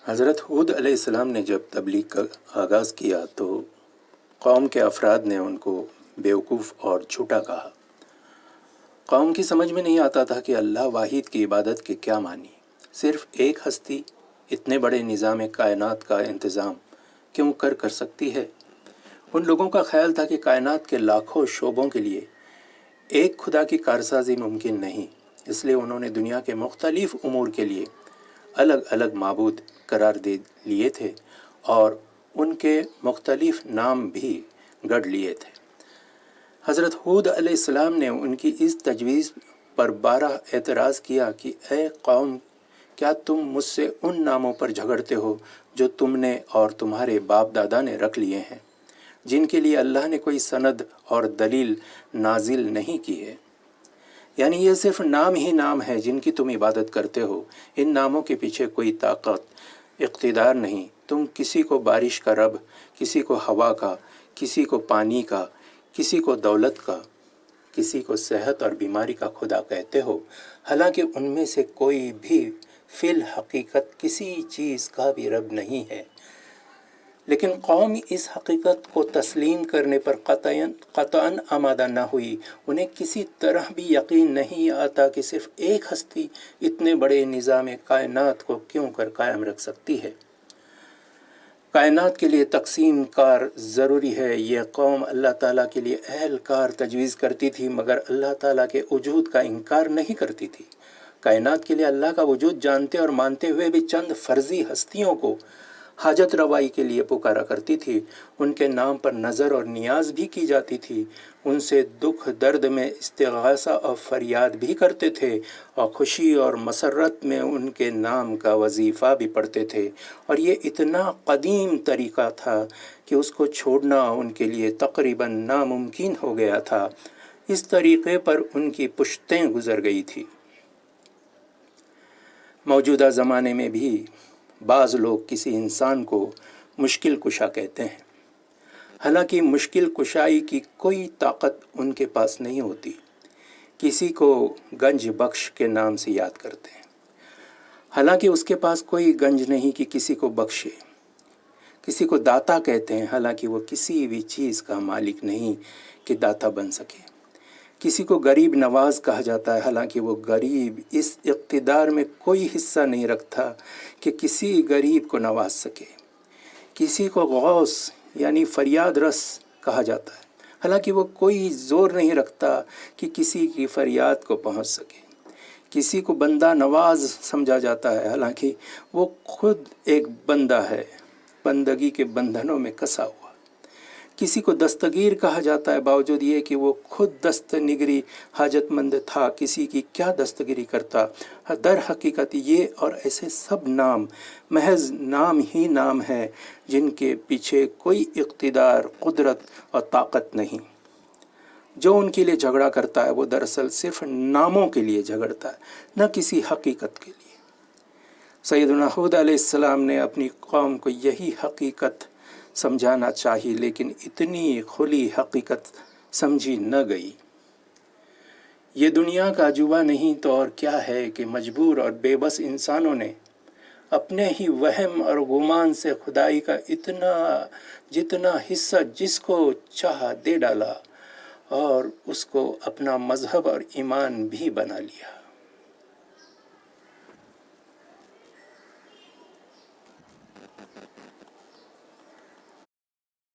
حضرت ہود علیہ السلام نے جب تبلیغ کا آغاز کیا تو قوم کے افراد نے ان کو بیوقوف اور جھوٹا کہا۔ قوم کی سمجھ میں نہیں آتا تھا کہ اللہ واحد کی عبادت کے کیا معنی، صرف ایک ہستی اتنے بڑے نظام کائنات کا انتظام کیوں کر سکتی ہے۔ ان لوگوں کا خیال تھا کہ کائنات کے لاکھوں شعبوں کے لیے ایک خدا کی کارسازی ممکن نہیں، اس لیے انہوں نے دنیا کے مختلف امور کے لیے الگ الگ معبود قرار دے لیے تھے اور ان کے مختلف نام بھی گڑھ لیے تھے۔ حضرت ہود علیہ السلام نے ان کی اس تجویز پر بارہ اعتراض کیا کہ اے قوم، کیا تم مجھ سے ان ناموں پر جھگڑتے ہو جو تم نے اور تمہارے باپ دادا نے رکھ لیے ہیں، جن کے لیے اللہ نے کوئی سند اور دلیل نازل نہیں کی ہے؟ یعنی یہ صرف نام ہی نام ہے جن کی تم عبادت کرتے ہو، ان ناموں کے پیچھے کوئی طاقت، اقتدار نہیں۔ تم کسی کو بارش کا رب، کسی کو ہوا کا، کسی کو پانی کا، کسی کو دولت کا، کسی کو صحت اور بیماری کا خدا کہتے ہو، حالانکہ ان میں سے کوئی بھی فی الحقیقت کسی چیز کا بھی رب نہیں ہے۔ لیکن قوم اس حقیقت کو تسلیم کرنے پر قطعاً آمادہ نہ ہوئی۔ انہیں کسی طرح بھی یقین نہیں آتا کہ صرف ایک ہستی اتنے بڑے نظام کائنات کو کیوں کر قائم رکھ سکتی ہے۔ کائنات کے لیے تقسیم کار ضروری ہے، یہ قوم اللہ تعالیٰ کے لیے اہل کار تجویز کرتی تھی، مگر اللہ تعالیٰ کے وجود کا انکار نہیں کرتی تھی۔ کائنات کے لیے اللہ کا وجود جانتے اور مانتے ہوئے بھی چند فرضی ہستیوں کو حاجت روائی کے لیے پکارا کرتی تھی، ان کے نام پر نظر اور نیاز بھی کی جاتی تھی، ان سے دکھ درد میں استغاثہ اور فریاد بھی کرتے تھے، اور خوشی اور مسرت میں ان کے نام کا وظیفہ بھی پڑھتے تھے، اور یہ اتنا قدیم طریقہ تھا کہ اس کو چھوڑنا ان کے لیے تقریباً ناممکن ہو گیا تھا۔ اس طریقے پر ان کی پشتیں گزر گئی تھی۔ موجودہ زمانے میں بھی بعض لوگ کسی انسان کو مشکل کشا کہتے ہیں، حالانکہ مشکل کشائی کی کوئی طاقت ان کے پاس نہیں ہوتی۔ کسی کو گنج بخش کے نام سے یاد کرتے ہیں، حالانکہ اس کے پاس کوئی گنج نہیں کہ کسی کو بخشے۔ کسی کو داتا کہتے ہیں، حالانکہ وہ کسی بھی چیز کا مالک نہیں کہ داتا بن سکے۔ کسی کو غریب نواز کہا جاتا ہے، حالانکہ وہ غریب اس اقتدار میں کوئی حصہ نہیں رکھتا کہ کسی غریب کو نواز سکے۔ کسی کو غوث یعنی فریاد رس کہا جاتا ہے، حالانکہ وہ کوئی زور نہیں رکھتا کہ کسی کی فریاد کو پہنچ سکے۔ کسی کو بندہ نواز سمجھا جاتا ہے، حالانکہ وہ خود ایک بندہ ہے، بندگی کے بندھنوں میں کسا ہوا۔ کسی کو دستگیر کہا جاتا ہے، باوجود یہ کہ وہ خود دست نگری حاجت مند تھا، کسی کی کیا دستگیری کرتا۔ در حقیقت یہ اور ایسے سب نام محض نام ہی نام ہیں جن کے پیچھے کوئی اقتدار، قدرت اور طاقت نہیں۔ جو ان کے لیے جھگڑا کرتا ہے وہ دراصل صرف ناموں کے لیے جھگڑتا ہے، نہ کسی حقیقت کے لیے۔ سیدنا ہود علیہ السلام نے اپنی قوم کو یہی حقیقت سمجھانا چاہی، لیکن اتنی کھلی حقیقت سمجھی نہ گئی۔ یہ دنیا کا عجوبہ نہیں تو اور کیا ہے کہ مجبور اور بے بس انسانوں نے اپنے ہی وہم اور گمان سے خدائی کا جتنا حصہ جس کو چاہا دے ڈالا اور اس کو اپنا مذہب اور ایمان بھی بنا لیا۔